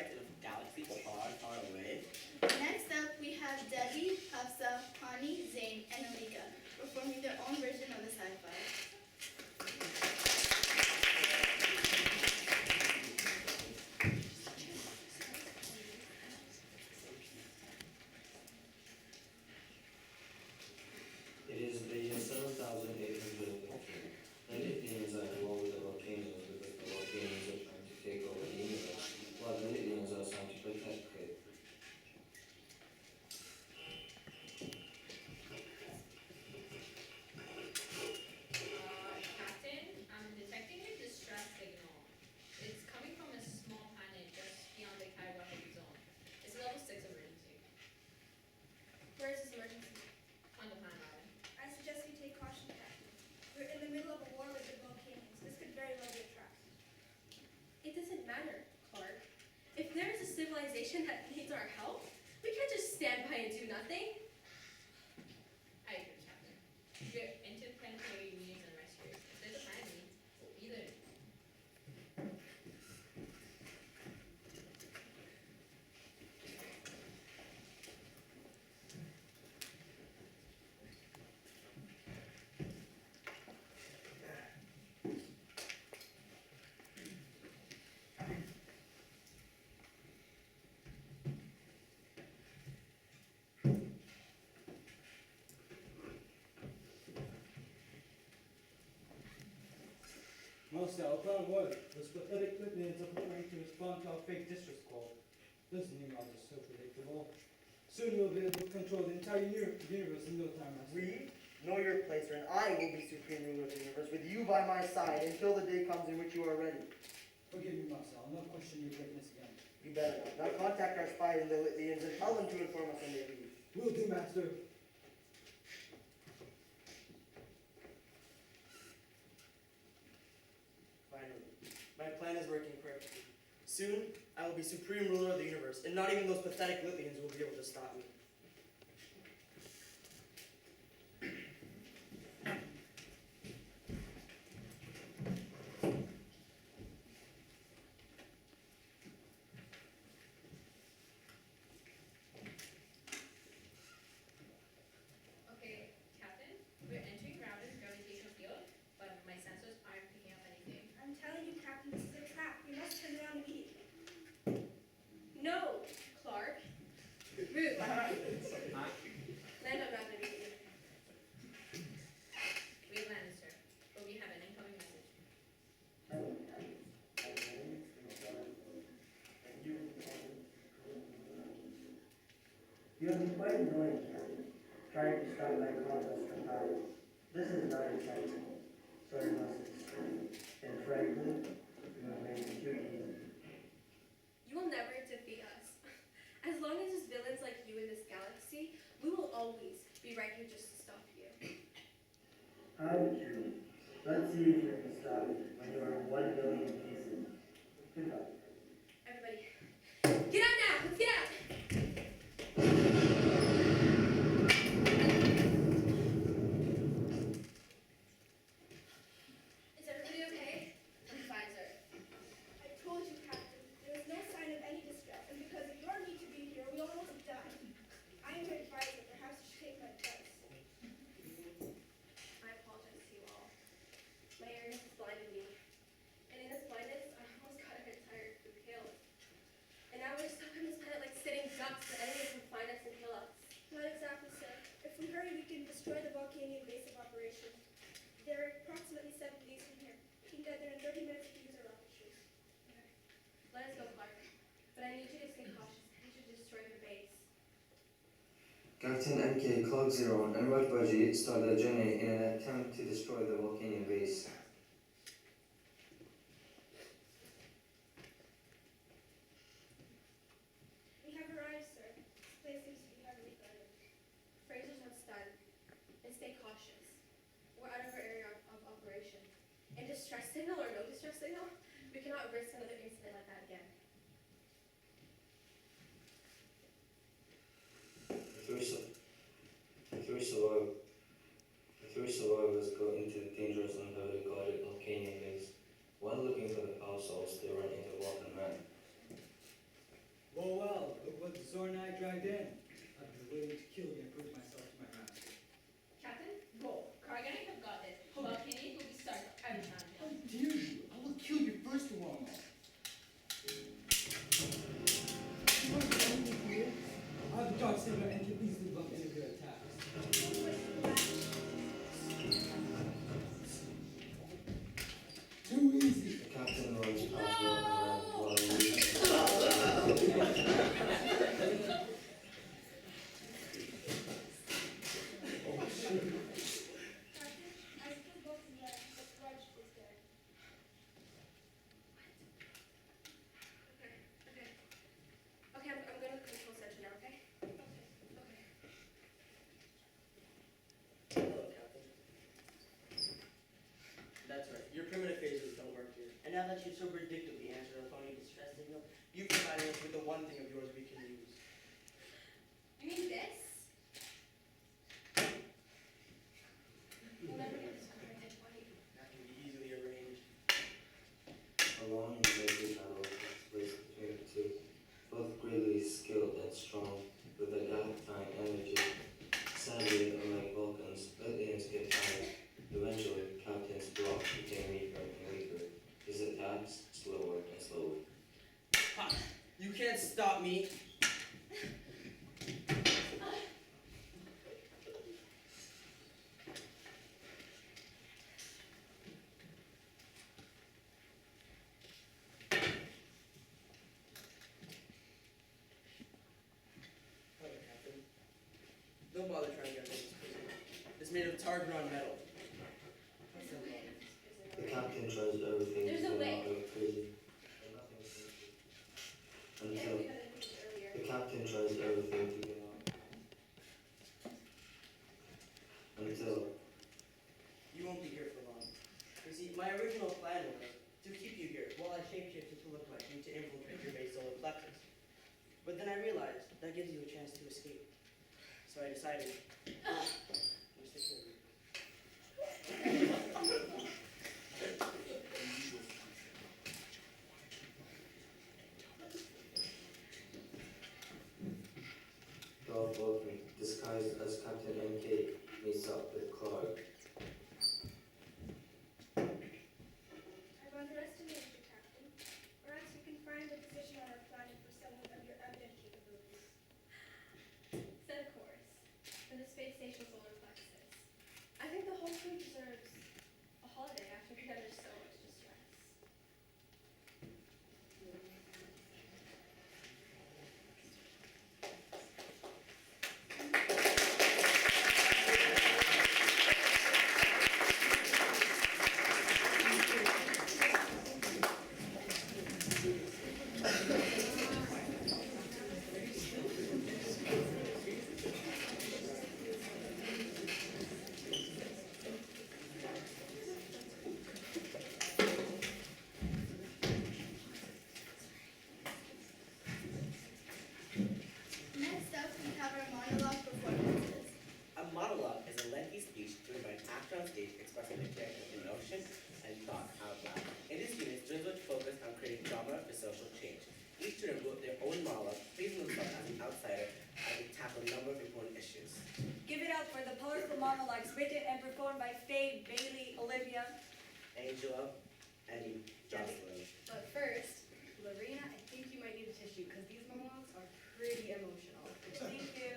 stars in a galaxy far, far away. Next up, we have Debbie, Hafsa, Hani, Zain, and Alika performing their own version of the sci-fi. It is the year 7,850. Many aliens are involved with the volcanoes because the volcanoes are trying to take over the universe, while the aliens are trying to protect it. Captain, I'm detecting a distress signal. It's coming from a small planet just beyond the catastrophic zone. It's a level 6 emergency. Where is this emergency? On the planet island. I suggest you take caution, Captain. We're in the middle of a war with the volcanoes. This could very well be a trap. It doesn't matter, Clark. If there is a civilization that needs our help, we can't just stand by and do nothing. I agree, Captain. We're interplanetary meetings and rescuers. If there's a planet need, we'll be there. Marcel, upon what? This pathetic Lithuanians are preparing to respond to our fake distress call. Those emails are so predictable. Soon we'll be able to control the entire universe in no time, Master. We know your place, and I will be supreme ruler of the universe, with you by my side until the day comes in which you are ready. Forgive me, Marcel. I'll not question your greatness again. You better not. Now contact our spies in the Lithians and tell them to inform us when they leave. Will do, Master. Finally, my plan is working perfectly. Soon, I will be supreme ruler of the universe, and not even those pathetic Lithians will be able to stop me. Okay, Captain, we're entering Router's gravitational field, but my sensors aren't picking up anything. I'm telling you, Captain, this is a trap. We must turn around immediately. No, Clark. Rude. Land on Mountain immediately. We have landed, sir, but we have an incoming message. You have been quite annoying, Captain, trying to stop my conquest from power. This is not acceptable, so I must explain. And frankly, you have made it too easy. You will never defeat us. As long as there's villains like you in this galaxy, we will always be right here just to stop you. How true. Let's see if you can stop me when you are 1 million pieces. Goodbye. Everybody, get out now! Let's get out! Is everybody okay? I'm fine, sir. I told you, Captain, there is no sign of any distress, and because of your need to be here, we almost have died. I am your advisor. Perhaps you should take my advice. I apologize to you all. My arrogance has blinded me. And in this blindness, I almost got a bit tired and killed. And now we're stuck on this planet like sitting ducks. The enemy can find us and kill us. Not exactly, sir. If we hurry, we can destroy the Volcanian base of operations. There are approximately 7 days from here. We can get there in 30 minutes if we use our rocketry. Let us go, Clark. But I need you to stay cautious. I need you to destroy the base. Captain MK Cloud Zero and Enroute Budgie start their journey in an attempt to destroy the volcano base. We have arrived, sir. This place seems to be heavily guarded. Fraser's not stunned. And stay cautious. We're out of our area of operation. And distress signal or no distress signal, we cannot risk another incident like that again. The three survivors go into the dangerous and heavily guarded volcano base. While looking for the power source, they run into Walker Man. Oh well, look what the Zorn I dragged in. I've been willing to kill you and prove myself to my master. Captain, go. Kargani have got this. Volcanoes will be started every time. How dare you? I will kill you first of all. You want to go with me? I have a dark saber and can easily bluff any of your attacks. Too easy. The captain runs past Will and Ren while Captain, I killed both of them, but Grudge is dead. Okay, okay. Okay, I'm going to the control center now, okay? Okay. Hello, Captain. That's right. Your primitive phases don't work here. And now that you've so predictably answered our phony distress signal, you've provided us with the one thing of yours we can use. You mean this? We'll never get this corrected, buddy. That can be easily arranged. A long and lazy battle takes place between the two, both greatly skilled and strong, with a adaptine energy. Sadly, unlike Vulcans, Lithians get tired. Eventually, Captain's block became weaker and weaker. His attacks slower and slower. Ha! You can't stop me! Hello, Captain. Don't bother trying to get rid of this prison. It's made of tar-ground metal. There's a way. The captain tries everything There's to a get way. out of prison, but nothing seems to. Yeah, Until we got it earlier. the captain tries everything to get out. Until You won't be here for long. You see, my original plan was to keep you here while I shapeshift into a collection to infiltrate your base solar plexus. But then I realized that gives you a chance to escape. So I decided to stick with you. Dolph Lundgren, disguised as Captain MK, meets up with Clark. I've underestimated you, Captain. Perhaps you can find a position on our planet for someone of your evident capabilities. Said of course. For the space station solar plexus. I think the whole crew deserves a holiday after being under so much distress. Next up, we have our monologue performances. A monologue is a lengthy speech given by an actor on stage expressing their character's emotion and thought out loud. In this unit, students will focus on creating drama for social change. Each student wrote their own monologue, praising themselves as an outsider as they tackle a number of important issues. Give it up for the powerful monologues written and performed by Faye, Bailey, Olivia. Angela and Jocelyn. But first, Lorena, I think you might need a tissue because these monologues are pretty emotional. Thank you.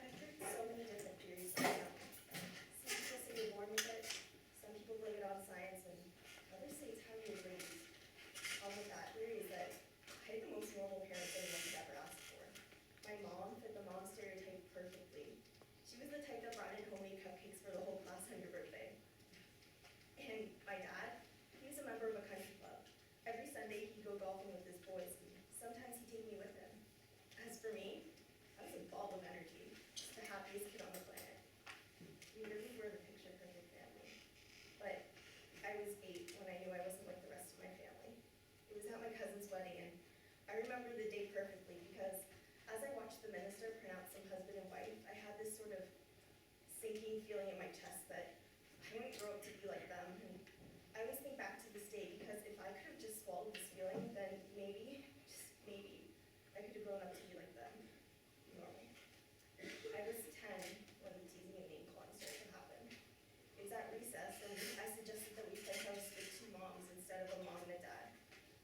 I've heard so many different theories about it. Some people say you're born with it, some people blame it on science, and wedding, and I remember the day perfectly because as I watched the minister pronounce them husband and wife, I had this sort of sinking feeling in my chest that I wouldn't grow up to be like them. And I always think back to this day because if I could have just swallowed this feeling, then maybe, just maybe, I could have grown up to be like them. Normal. I was 10 when the teasing and name calling started to happen. It was at recess, and I suggested that we play house with two moms instead of a mom and a dad.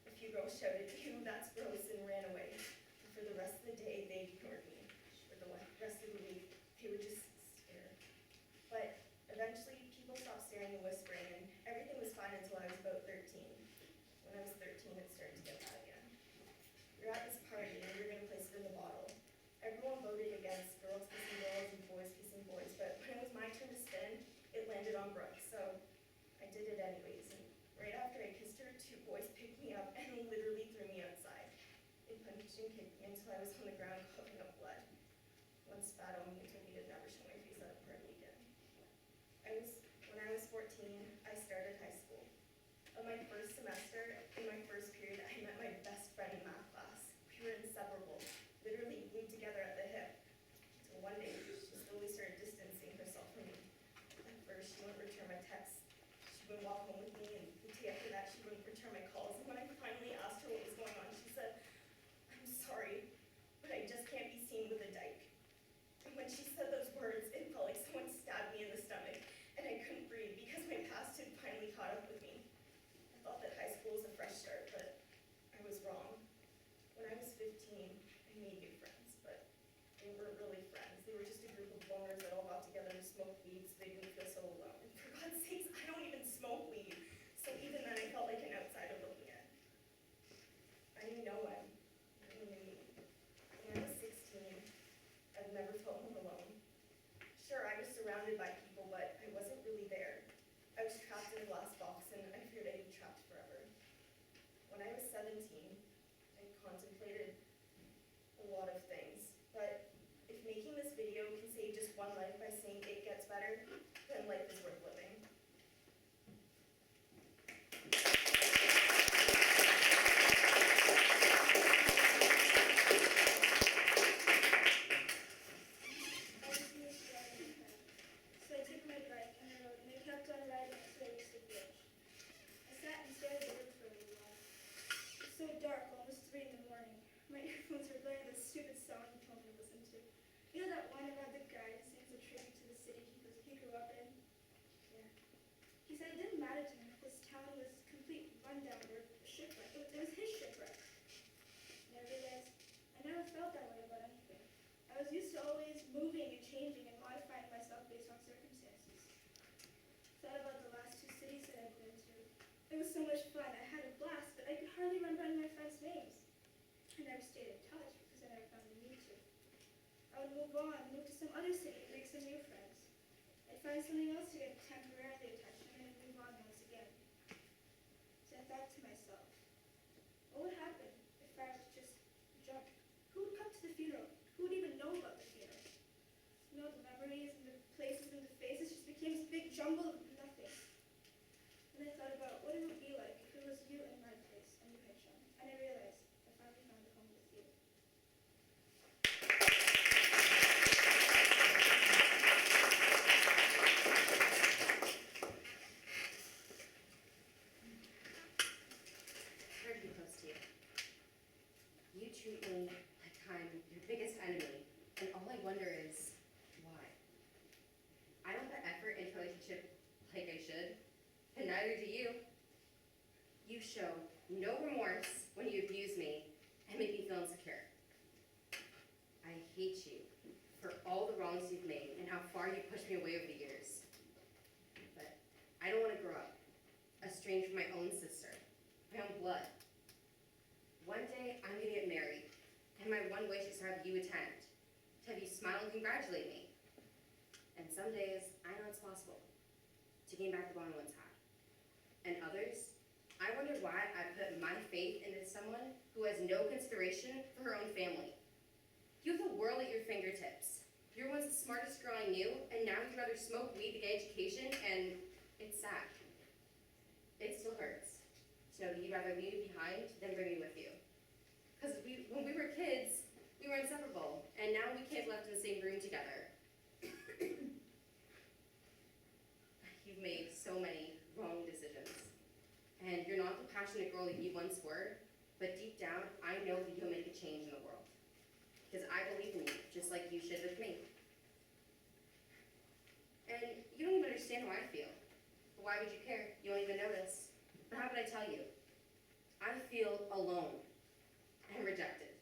A few girls shouted, "Ew, that's gross," and ran away. And for the rest of the day, they ignored me. For the rest of the week, they would just stare. But eventually, people stopped staring and whispering, and everything was fine until I was about 13. When I was 13, it started to get bad again. We were at this party, and we were going to place it in the bottle. Everyone voted against girls kissing girls and boys kissing boys, but when it was my turn to spin, it landed on Brooke, so I did it anyways. And right after I kissed her, two boys picked me up and they literally threw me outside. They punched and kicked me until I was on the ground coughing up blood. One spat on me and told me to never show my face at a party again. When I was 14, I started high school. On my first semester, in my first period, I met my best friend in math class. We were inseparable, literally glued together at the hip. Until one day, she slowly started distancing herself from me. At first, she wouldn't return my texts. She wouldn't walk home with me, and the day after that, she wouldn't return my calls. And when I finally asked her what was going on, she said, "I'm sorry, but I just can't be seen with a dyke." And when she said those words, it felt like someone stabbed me in the stomach, and I couldn't breathe because my past had finally caught up with me. I thought that high school was a fresh start, but I was wrong. When I was 15, I made new friends, but they weren't really friends. They were just a group of loners that all got together to smoke weed so they didn't feel so alone. And for God's sakes, I don't even smoke weed. So even then, I felt like an outsider looking in. I knew no one. No one knew me. When I was 16, I've never felt more alone. Sure, I was surrounded by people, but I wasn't really there. I was trapped in a glass box, and I feared I'd be trapped forever. When I was 17, I contemplated a lot of things, but if making this video can save just one life by saying it gets better, then life is worth living. I was used to riding ahead. So I took my bike and I rode, and I kept on riding until I reached the bridge. I sat and stared at the river for a little while. It was so dark, almost 3 in the morning. My earphones were blaring this stupid song he told me to listen to. You know that one about the guy who sings a tribute to the city he grew up in? Yeah. He said it didn't matter to him if this town was complete rundown or a shipwreck. It was his shipwreck. And I realized I never felt that way about anything. I was used to always moving and changing and modifying myself based on circumstances. Thought about the last 2 cities that I've been to. It was so much fun. I had a blast, but I could hardly remember any of my friends' names. I never stayed in touch because I never found the need to. I would move on, move to some other city, make some new friends. I'd find something else to get temporarily attached to and then move on once again. So I thought to myself, what would happen if I was just drunk? Who would come to the funeral? Who would even know about the funeral? You know, the memories and the places and the faces just became this big jumble of nothing. And I thought about what it would be like if it was you in my place and you had shown. And I realized I finally found a home with you. Sorry to be close to you. You treat me like I'm your biggest enemy, and all I wonder is why. I don't put effort into a relationship like I should, and neither do you. You show no remorse when you abuse me and make me feel insecure. I hate you for all the wrongs you've made and how far you pushed me away over the years. But I don't want to grow up estranged from my own sister, my own blood. One day I'm gonna get married, and my one wish is to have you attend, to have you smile and congratulate me. And some days I know it's possible to gain back the bond I once had. And others, I wonder why I put my faith into someone who has no consideration for her own family. You have the world at your fingertips. You're once the smartest girl I knew, and now you'd rather smoke weed to get education, and it's sad. It still hurts to know that you'd rather leave me behind than bring me with you. out, I know that you'll make a change in the world. Because I believe in you, just like you should with me. And you don't even understand how I feel. But why would you care? You don't even notice. But how would I tell you? I feel alone and rejected.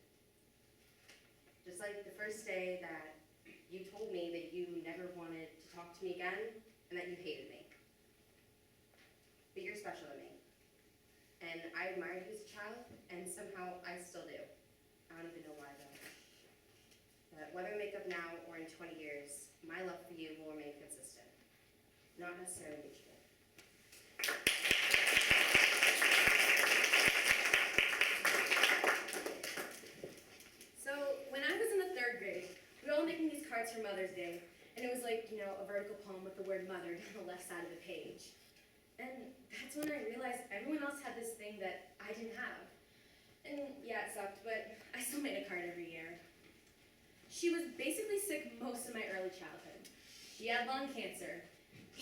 Just like the first day that you told me that you never wanted to talk to me again and that you hated me. But you're special to me. And I admired you as a child, and somehow I still do. I don't even know why though. But whether we make up now or in 20 years, my love for you will remain consistent. Not necessarily mutual. So when I was in the 3rd grade, we were all making these cards for Mother's Day, and it was like, you know, a vertical poem with the word mother on the left side of the page. And that's when I realized everyone else had this thing that I didn't have. And yeah, it sucked, but I still made a card every year. She was basically sick most of my early childhood. She had lung cancer,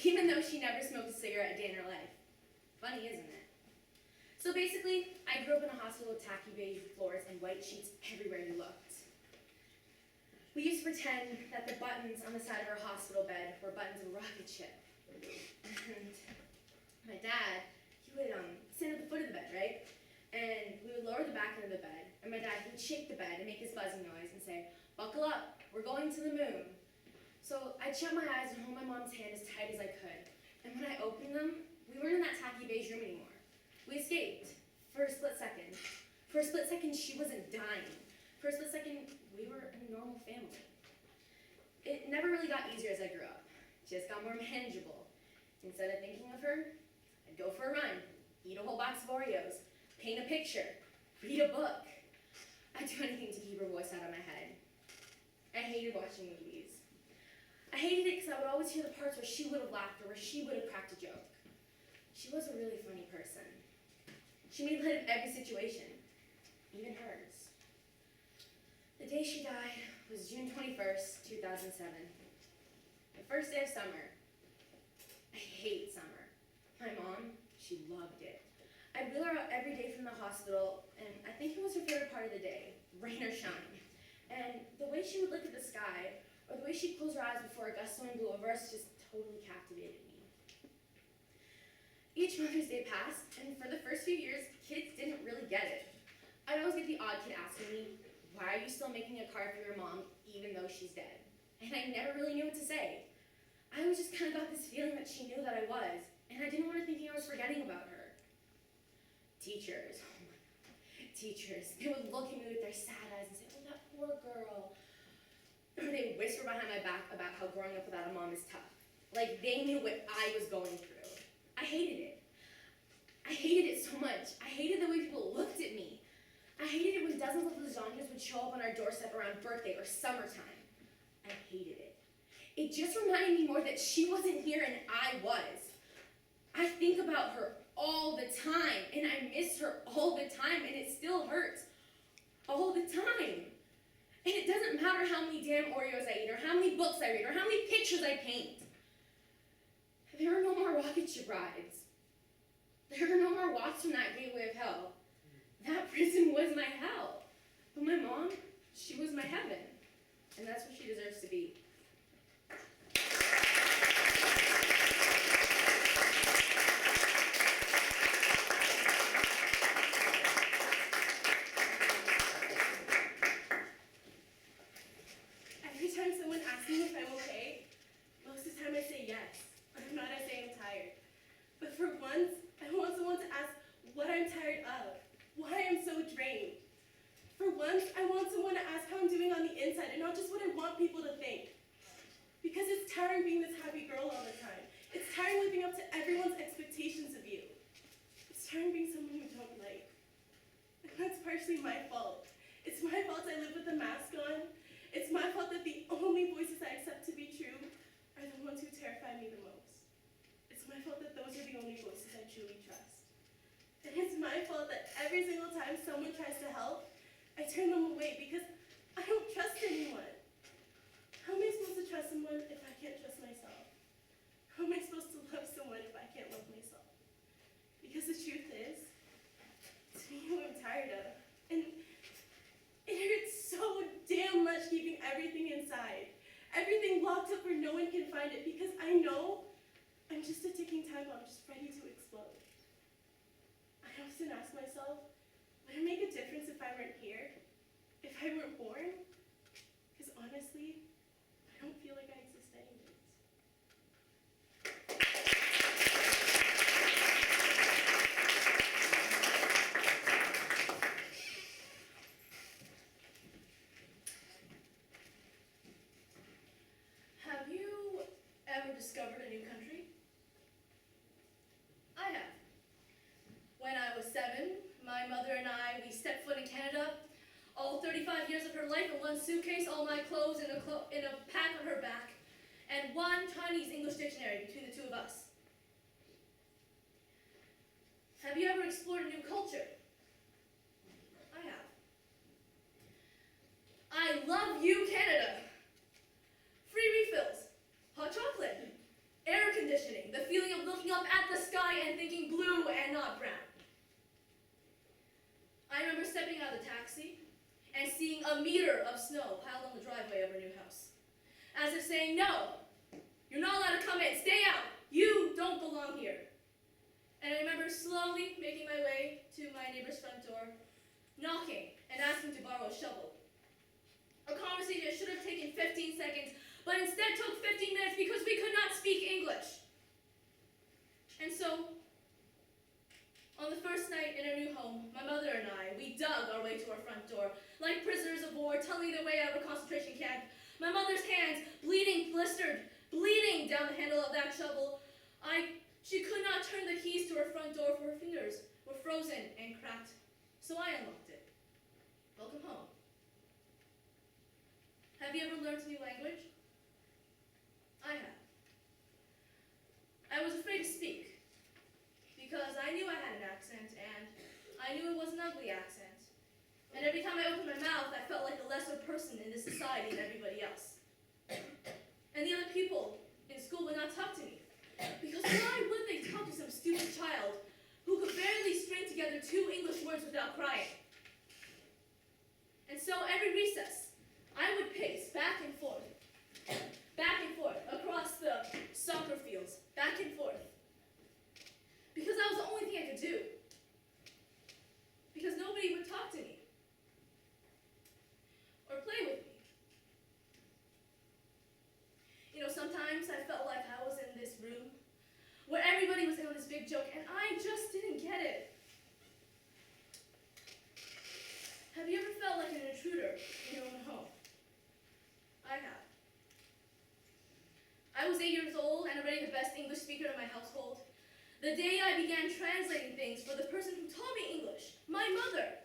even though she never smoked a cigarette a day in her life. Funny, isn't it? So basically, I grew up in a hospital with tacky beige floors and white sheets everywhere you looked. We used to pretend that the buttons on the side of our hospital bed were buttons of a rocket ship. And my dad, he would stand at the foot of the bed, right? And we would lower the back end of the bed, and my dad, he would shake the bed and make this buzzing noise and say, "Buckle up, we're going to the moon." So I'd shut my eyes and hold my mom's hand as tight as I could. And when I opened them, we weren't in that tacky beige room anymore. We escaped for a split second. For a split second, she wasn't dying. For a split second, we were a normal family. It never really got easier as I grew up. It just got more manageable. Instead of thinking of her, I'd go for a run, eat a whole box of Oreos, paint a picture, read a book. I'd do anything to keep her voice out of my head. I hated watching movies. I hated it because I would always hear the parts where she would have laughed or where she would have cracked a joke. She was a really funny person. She made light of every situation, even hers. The day she died was June 21st, 2007. The first day of summer. I hate summer. My mom, she loved it. I'd wheel her out every day from the hospital, and I think it was her favorite part of the day, rain or shine. And the way she would look at the sky, or the way she'd close her eyes before a gust of wind blew over us, just totally captivated me. Each Mother's Day passed, and for the first few years, kids didn't really get it. I'd always get the odd kid asking me, "Why are you still making a card for your mom, even though she's dead?" And I never really knew what to say. I always just kind of got this feeling that she knew that I was, and I didn't want her thinking I was forgetting about her. Teachers, oh my God, teachers, they would look at me with their sad eyes and say, "Oh, that poor girl." Or they would whisper behind my back about how growing up without a mom is tough. Like they knew what I was going through. I hated it. I hated it so much. I hated the way people looked at me. I hated it when dozens of lasagnas would show up on our doorstep around birthday or summertime. I hated it. It just reminded me more that she wasn't here and I was. I think about her all the time, and I miss her all the time, and it still hurts all the time. And it doesn't matter how many damn Oreos I eat, or how many books I read, or how many pictures I paint. There are no more rocket ship rides. There are no more walks from that gateway of hell. That prison was my hell. But my mom, she was my heaven. And that's what she deserves to be. Every time someone asks me if I'm okay, most of the time I say yes. If not, I say I'm tired. But for once, I want someone to ask what I'm tired of, why I'm so drained. For once, I want someone to ask how I'm doing on the inside and not just what I want people to think. Because it's tiring being this happy girl all the time. It's tiring living up to everyone's expectations of you. It's tiring being someone you don't like. And that's partially my fault. It's my fault I live with a mask on. It's my fault that the only voices I accept to be true are the ones who terrify me the most. It's my fault that those are the only voices I truly trust. And it's my fault that every single time someone tries to help, I turn them away because I don't trust anyone. How am I supposed to trust someone if I can't trust myself? How am I supposed to love someone if I can't love myself? Because the truth is, it's me who I'm tired of. And it hurts so damn much keeping everything inside. Everything locked up where no one can find it because I know I'm just a ticking time bomb just ready to explode. I often ask myself, would it make a difference if I weren't here? If I weren't born? Because honestly, I don't feel like I exist anyways. Have you ever discovered a new country? I have. When I was 7, my mother and I, we stepped foot in Canada. All 35 years of her life in one suitcase, all my clothes in a pack on her back, and one Chinese-English dictionary between the two of us. Have you ever explored a new culture? I have. I love you, Canada. Free refills, hot chocolate, air conditioning, the feeling of looking up at the sky and thinking blue and not brown. I remember stepping out of the taxi and seeing a meter of snow piled on the driveway of our new house. As if saying, no, you're not allowed to come in, stay out, you don't belong here. And I remember slowly making my way to my neighbor's front door, knocking and asking to borrow a shovel. A conversation that should have taken 15 seconds, but instead took 15 minutes because we could not speak English. And so, on the first night in our new home, my mother and I, we dug our way to our front door, like prisoners of war telling their way out of a concentration camp. My mother's hands, bleeding, blistered, bleeding down the handle of that shovel. She could not turn the keys to her front door for her fingers were frozen and cracked. So I unlocked it. Welcome home. Have you ever learned a new language? I have. I was afraid to speak because I knew I had an accent and I knew it was an ugly accent. And every time I opened my mouth, I felt like a lesser person in this society than everybody else. And the other people in school would not talk to me because why would they talk to some stupid child who could barely string together 2 English words without crying? And so every recess, I would pace back and forth across the soccer fields, back and forth. Because that was the only thing I could do. Because nobody would talk to me. Or play with me. You know, sometimes I felt like I was in this room where everybody was in on this big joke and I just didn't get it. Have you ever felt like an intruder in your own home? I have. I was 8 years old and already the best English speaker in my household. The day I began translating things for the person who taught me English, my mother,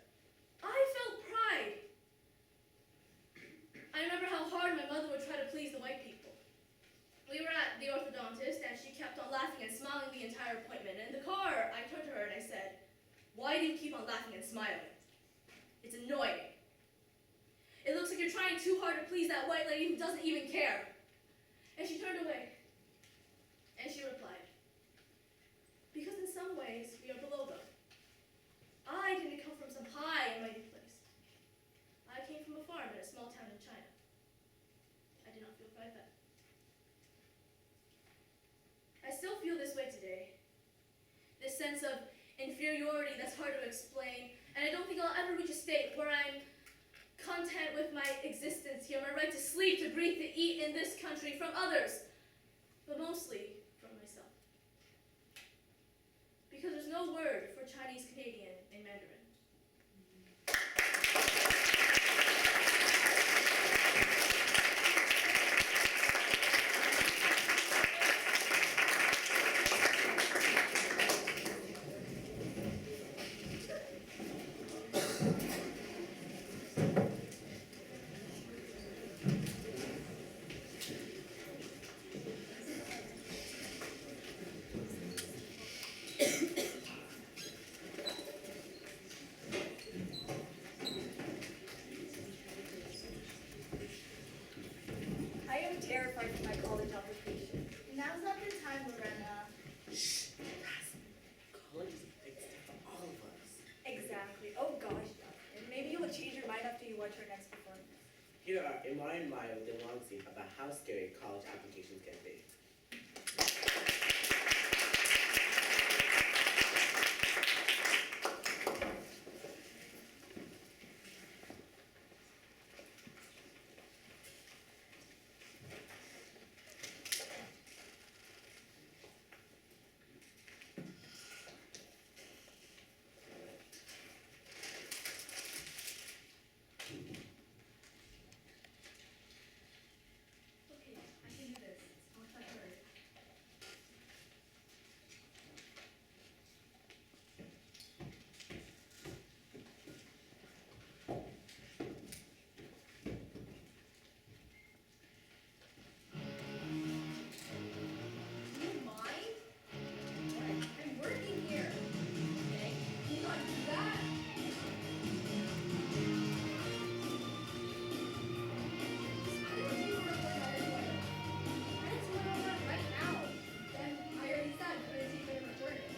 I felt pride. I remember how hard my mother would try to please the white people. We were at the orthodontist and she kept on laughing and smiling the entire appointment. In the car, I turned to her and I said, "Why do you keep on laughing and smiling? It's annoying. It looks like you're trying too hard to please that white lady who doesn't even care." And she turned away. And she replied, "Because in some ways, we are below them. I didn't come from some high and mighty place. I came from a farm in a small town in China. I did not feel pride then." I still feel this way today. This sense of inferiority that's hard to explain, and I don't think I'll ever reach a state where I'm content with my existence here, my right to sleep, to breathe, to eat in this country from others, but mostly from myself. Because there's no word for Chinese Canadian in Mandarin. what's your next performance? Here are Imar and Maya with their long scene about how scary college applications can be. Okay, I can do this. It's not that hard. Do you mind? What? I'm working here. Okay? Can you not do that? I don't do work like that anyway. I have to work on that right now. Then I already said couldn't take it recorded.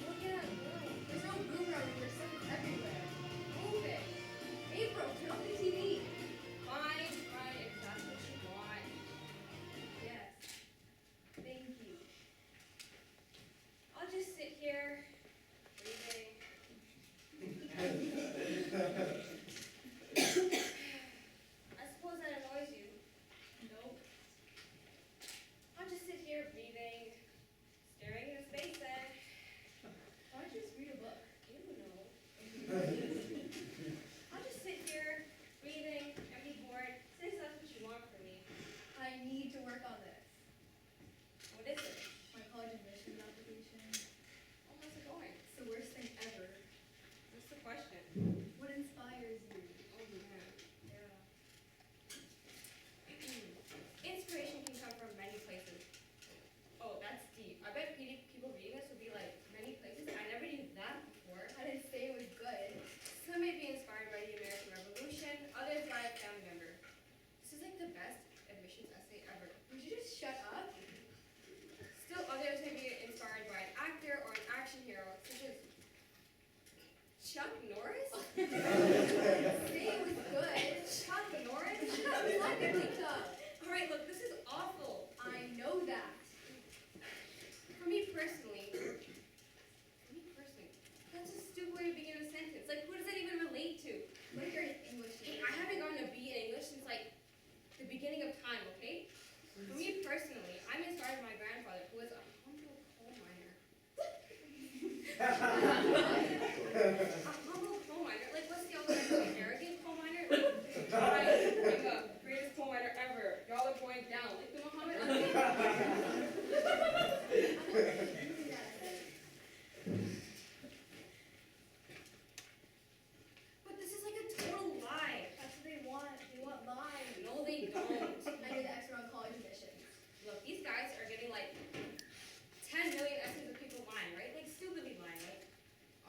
Well, yeah, no. There's no room around here. There's stuff everywhere. Move it. April, turn off the TV. Fine, fine, if that's what you want. Yes. Thank you. I'll just sit here, breathing. I suppose that annoys you. Nope. I'll just sit here breathing, staring into space then. Why don't you just read a book? You know. I'll just sit here, breathing, and be bored, since that's what you want from me. I need to work on this. What is it? My college admissions application. Oh, how's it going? It's the worst thing ever. What's the question? What inspires you? Oh, man. Yeah. Inspiration can come from many places. Oh, that's deep. I bet people reading this would be like, many places? I never knew that before. I didn't say it was good. Some may be inspired by the American Revolution, others by a family member. This is like the best admissions essay ever. Would you just shut up? Still others may be inspired by an actor or an action hero, such as Chuck Norris? Say it was good. Chuck Norris? Look at me up. Alright, look, this is awful. I know that. For me personally, that's a stupid way to begin a sentence. Like, who does that even relate to? What if you're an English teacher? I haven't gotten a B in English since, like, the beginning of time, okay? For me personally, I'm inspired by my grandfather, who was a humble coal miner. A humble coal miner? Like, what's the alternative? An arrogant coal miner? Like, I'm the greatest coal miner ever. Y'all are going down. Like the Muhammad Ali. But this is like a total lie. That's what they want. They want lies. No, they don't. I did the extra on college admissions. Look, these guys are getting like 10 million essays of people lying, right? Like stupidly lying. Like,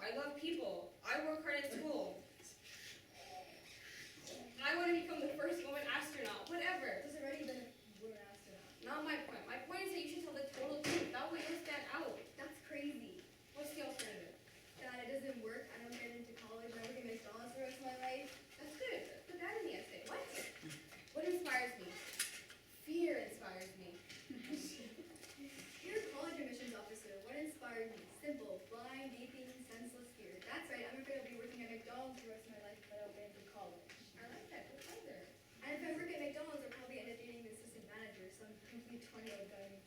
I love people. I work hard at school. I want to become the first woman astronaut. Whatever. There's already been a woman astronaut. Not my point. My point is that you should tell the total truth. That way you'll stand out. That's crazy. What's the alternative? That it doesn't work. I don't get into college. I work at McDonald's the rest of my life. That's good. Put that in the essay. What? What inspires me? Fear inspires me. You're a college admissions officer. What inspires me? Simple. Blind, gaping, senseless fear. That's right. I'm afraid I'll be working at McDonald's the rest of my life if I don't get into college. I like that. Go further. And if I work at McDonald's, I'll probably end up dating the assistant manager, some complete 20-year-old guy named